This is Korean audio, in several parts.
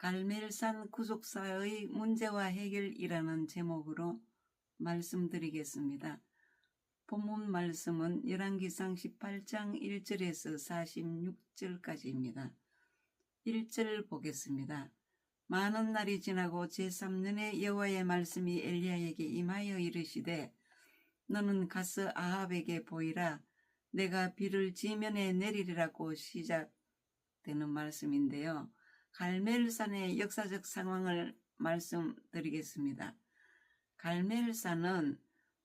갈멜산 구속사의 문제와 해결이라는 제목으로 말씀드리겠습니다. 본문 말씀은 열왕기상 18장 1절에서 46절까지입니다. 1절 보겠습니다. 많은 날이 지나고 제3년에 여호와의 말씀이 엘리야에게 임하여 이르시되 너는 가서 아합에게 보이라. 내가 비를 지면에 내리리라고 시작되는 말씀인데요. 갈멜산의 역사적 상황을 말씀드리겠습니다. 갈멜산은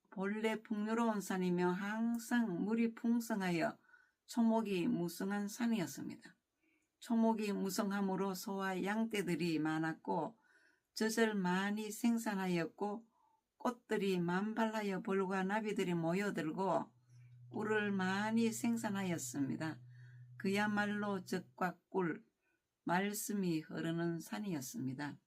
본래 풍요로운 산이며 항상 물이 풍성하여 초목이 무성한 산이었습니다. 초목이 무성함으로 소와 양떼들이 많았고 젖을 많이 생산하였고 꽃들이 만발하여 벌과 나비들이 모여들고 꿀을 많이 생산하였습니다. 그야말로 젖과 꿀, 말씀이 흐르는 산이었습니다.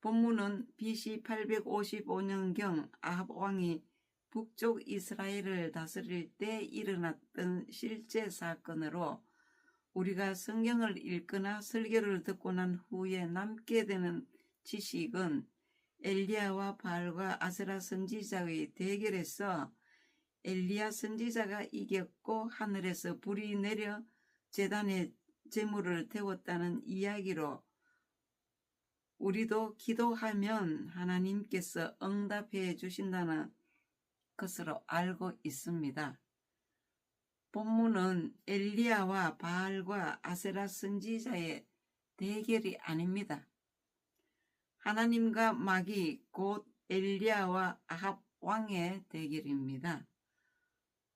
본문은 BC 855년경 아합 왕이 북쪽 이스라엘을 다스릴 때 일어났던 실제 사건으로 우리가 성경을 읽거나 설교를 듣고 난 후에 남게 되는 지식은 엘리야와 바알과 아세라 선지자의 대결에서 엘리야 선지자가 이겼고 하늘에서 불이 내려 제단에 제물을 태웠다는 이야기로 우리도 기도하면 하나님께서 응답해 주신다는 것으로 알고 있습니다. 본문은 엘리야와 바알과 아세라 선지자의 대결이 아닙니다. 하나님과 마귀 곧 엘리야와 아합 왕의 대결입니다.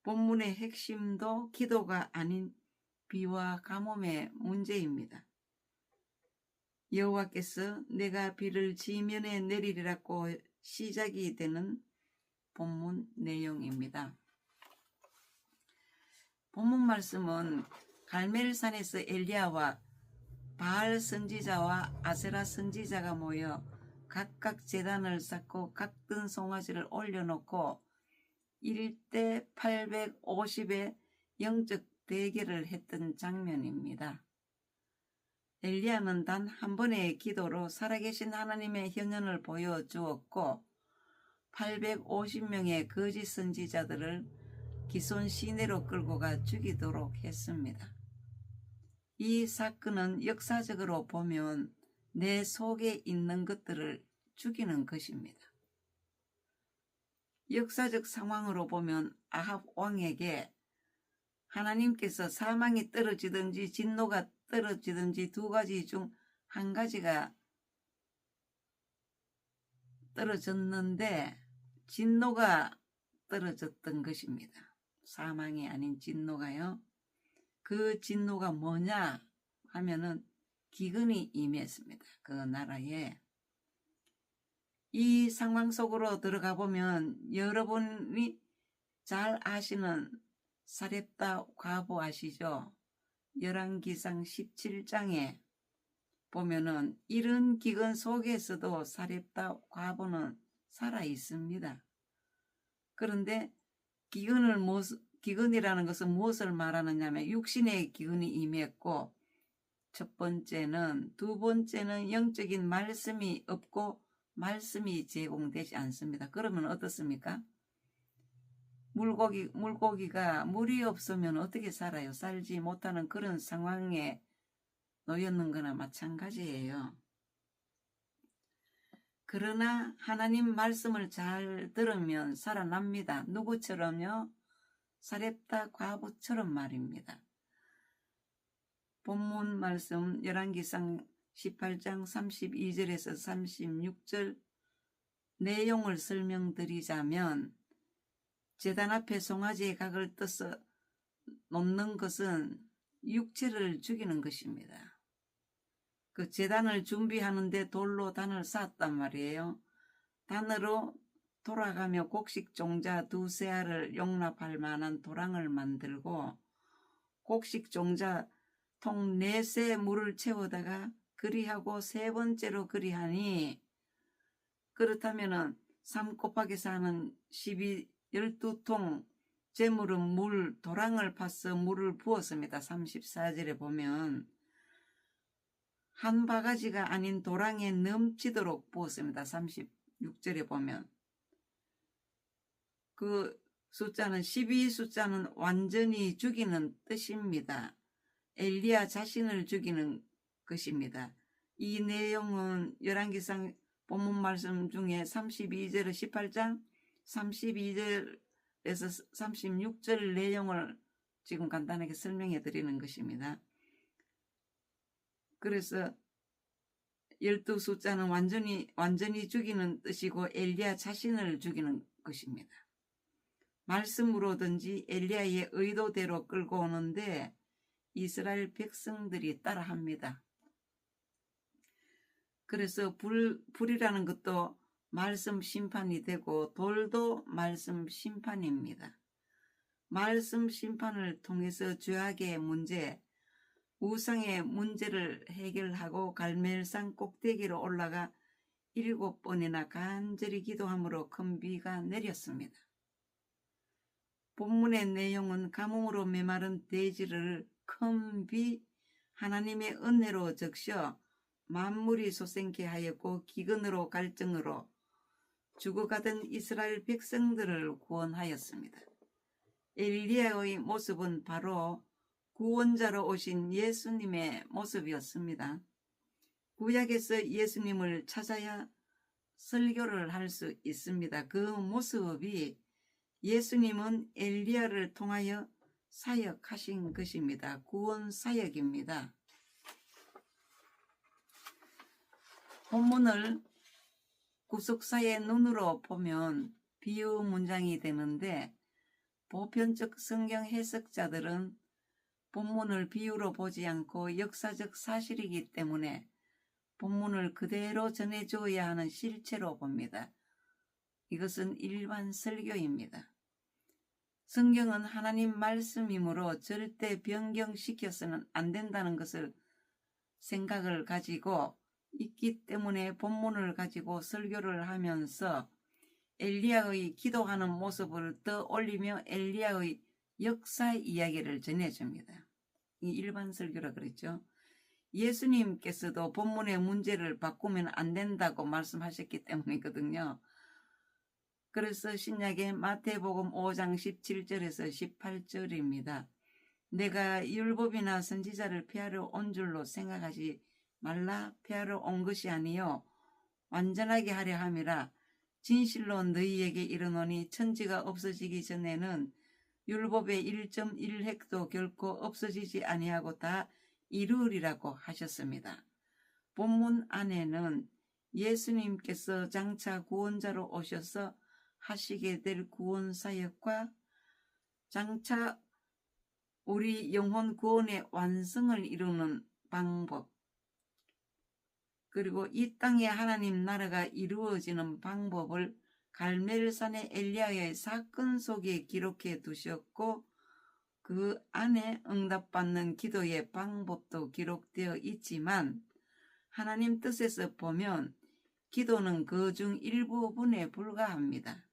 본문의 핵심도 기도가 아닌 비와 가뭄의 문제입니다. 여호와께서 내가 비를 지면에 내리리라고 시작이 되는 본문 내용입니다. 본문 말씀은 갈멜산에서 엘리야와 바알 선지자와 아세라 선지자가 모여 각각 제단을 쌓고 각든 송아지를 올려놓고 1대 850의 영적 대결을 했던 장면입니다. 엘리야는 단 한 번의 기도로 살아계신 하나님의 형연을 보여주었고 850명의 거짓 선지자들을 기손 시내로 끌고 가 죽이도록 했습니다. 이 사건은 역사적으로 보면 내 속에 있는 것들을 죽이는 것입니다. 역사적 상황으로 보면 아합 왕에게 하나님께서 사망이 떨어지든지 진노가 떨어지든지 두 가지 중 한 가지가 떨어졌는데 진노가 떨어졌던 것입니다. 사망이 아닌 진노가요. 그 진노가 뭐냐 하면은 기근이 임했습니다. 그 나라에. 이 상황 속으로 들어가 보면 여러분이 잘 아시는 사렙다 과부 아시죠? 열왕기상 17장에 보면은 이런 기근 속에서도 사렙다 과부는 살아 있습니다. 그런데 기근이라는 것은 무엇을 말하느냐면 육신의 기근이 임했고 첫 번째는 두 번째는 영적인 말씀이 없고 말씀이 제공되지 않습니다. 그러면 어떻습니까? 물고기가 물이 없으면 어떻게 살아요? 살지 못하는 그런 상황에 놓였는 거나 마찬가지예요. 그러나 하나님 말씀을 잘 들으면 살아납니다. 누구처럼요? 사렙다 과부처럼 말입니다. 본문 말씀 열왕기상 18장 32절에서 36절 내용을 설명드리자면 제단 앞에 송아지의 각을 떠서 놓는 것은 육체를 죽이는 것입니다. 그 제단을 준비하는데 돌로 단을 쌓았단 말이에요. 단으로 돌아가며 곡식 종자 2세알을 용납할 만한 도랑을 만들고 곡식 종자 통 4세 물을 채우다가 그리하고 세 번째로 그리하니 그렇다면은 3 곱하기 4는 12통 재물은 물 도랑을 파서 물을 부었습니다. 34절에 보면 한 바가지가 아닌 도랑에 넘치도록 부었습니다. 36절에 보면 그 숫자는 12 숫자는 완전히 죽이는 뜻입니다. 엘리야 자신을 죽이는 것입니다. 이 내용은 열왕기상 본문 말씀 중에 32절 18장 32절에서 36절 내용을 지금 간단하게 설명해 드리는 것입니다. 그래서 12 숫자는 완전히 죽이는 뜻이고 엘리야 자신을 죽이는 것입니다. 말씀으로든지 엘리야의 의도대로 끌고 오는데 이스라엘 백성들이 따라합니다. 그래서 불이라는 것도 말씀 심판이 되고 돌도 말씀 심판입니다. 말씀 심판을 통해서 죄악의 문제, 우상의 문제를 해결하고 갈멜산 꼭대기로 올라가 7번이나 간절히 기도함으로 큰 비가 내렸습니다. 본문의 내용은 가뭄으로 메마른 대지를 큰 비, 하나님의 은혜로 적셔 만물이 솟생케 하였고 기근으로 갈증으로 죽어가던 이스라엘 백성들을 구원하였습니다. 엘리야의 모습은 바로 구원자로 오신 예수님의 모습이었습니다. 구약에서 예수님을 찾아야 설교를 할 수 있습니다. 그 모습이 예수님은 엘리야를 통하여 사역하신 것입니다. 구원 사역입니다. 본문을 구속사의 눈으로 보면 비유 문장이 되는데 보편적 성경 해석자들은 본문을 비유로 보지 않고 역사적 사실이기 때문에 본문을 그대로 전해주어야 하는 실체로 봅니다. 이것은 일반 설교입니다. 성경은 하나님 말씀이므로 절대 변경시켜서는 안 된다는 것을 생각을 가지고 있기 때문에 본문을 가지고 설교를 하면서 엘리야의 기도하는 모습을 떠올리며 엘리야의 역사 이야기를 전해줍니다. 이 일반 설교라 그랬죠. 예수님께서도 본문의 문제를 바꾸면 안 된다고 말씀하셨기 때문이거든요. 그래서 신약의 마태복음 5장 17절에서 18절입니다. 내가 율법이나 선지자를 폐하러 온 줄로 생각하지 말라. 폐하러 온 것이 아니요 완전하게 하려 함이라. 진실로 너희에게 이르노니 천지가 없어지기 전에는 율법의 1.1획도 결코 없어지지 아니하고 다 이루으리라고 하셨습니다. 본문 안에는 예수님께서 장차 구원자로 오셔서 하시게 될 구원사역과 장차 우리 영혼 구원의 완성을 이루는 방법, 그리고 이 땅에 하나님 나라가 이루어지는 방법을 갈멜산의 엘리야의 사건 속에 기록해 두셨고 그 안에 응답받는 기도의 방법도 기록되어 있지만 하나님 뜻에서 보면 기도는 그중 일부분에 불과합니다.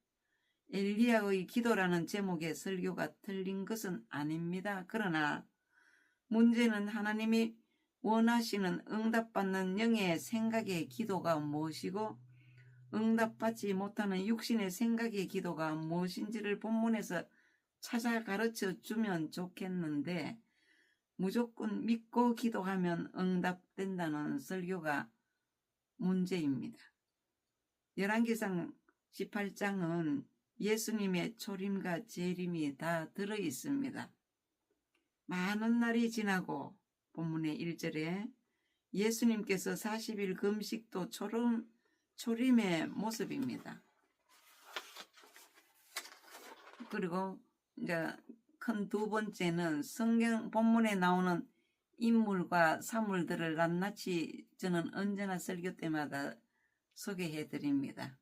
엘리야의 기도라는 제목의 설교가 틀린 것은 아닙니다. 그러나 문제는 하나님이 원하시는 응답받는 영의 생각의 기도가 무엇이고 응답받지 못하는 육신의 생각의 기도가 무엇인지를 본문에서 찾아 가르쳐 주면 좋겠는데 무조건 믿고 기도하면 응답된다는 설교가 문제입니다. 열왕기상 18장은 예수님의 초림과 재림이 다 들어있습니다. 많은 날이 지나고 본문의 1절에 예수님께서 40일 금식도 초림의 모습입니다. 그리고 이제 큰 두 번째는 성경 본문에 나오는 인물과 사물들을 낱낱이 저는 언제나 설교 때마다 소개해 드립니다.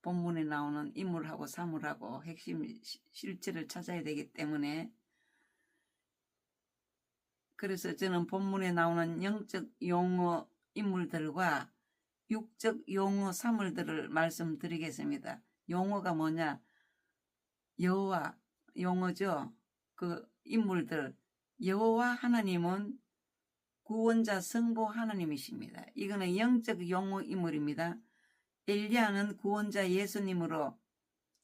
본문에 나오는 인물하고 사물하고 핵심 실체를 찾아야 되기 때문에 그래서 저는 본문에 나오는 영적 용어 인물들과 육적 용어 사물들을 말씀드리겠습니다. 용어가 뭐냐? 여호와 용어죠. 그 인물들 여호와 하나님은 구원자 성부 하나님이십니다. 이거는 영적 용어 인물입니다. 엘리야는 구원자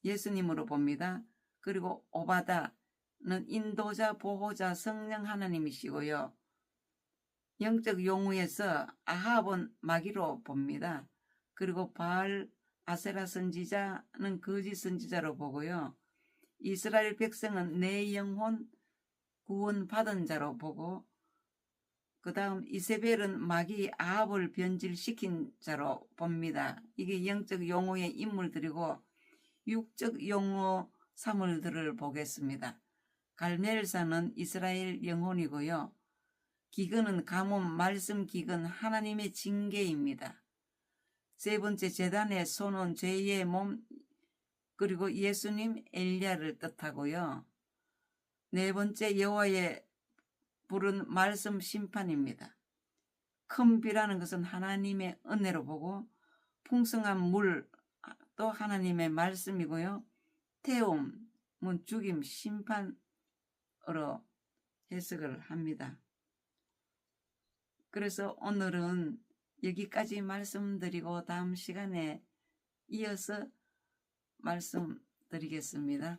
예수님으로 봅니다. 그리고 오바다는 인도자 보호자 성령 하나님이시고요. 영적 용어에서 아합은 마귀로 봅니다. 그리고 바알 아세라 선지자는 거짓 선지자로 보고요. 이스라엘 백성은 내 영혼 구원받은 자로 보고, 그 다음 이세벨은 마귀 아합을 변질시킨 자로 봅니다. 이게 영적 용어의 인물들이고, 육적 용어 사물들을 보겠습니다. 갈멜사는 이스라엘 영혼이고요. 기근은 가뭄, 말씀 기근, 하나님의 징계입니다. 세 번째 제단의 손은 죄의 몸, 그리고 예수님 엘리야를 뜻하고요. 네 번째 여호와의 불은 말씀 심판입니다. 큰 비라는 것은 하나님의 은혜로 보고, 풍성한 물 또 하나님의 말씀이고요. 태움은 죽임, 심판으로 해석을 합니다. 그래서 오늘은 여기까지 말씀드리고 다음 시간에 이어서 말씀드리겠습니다.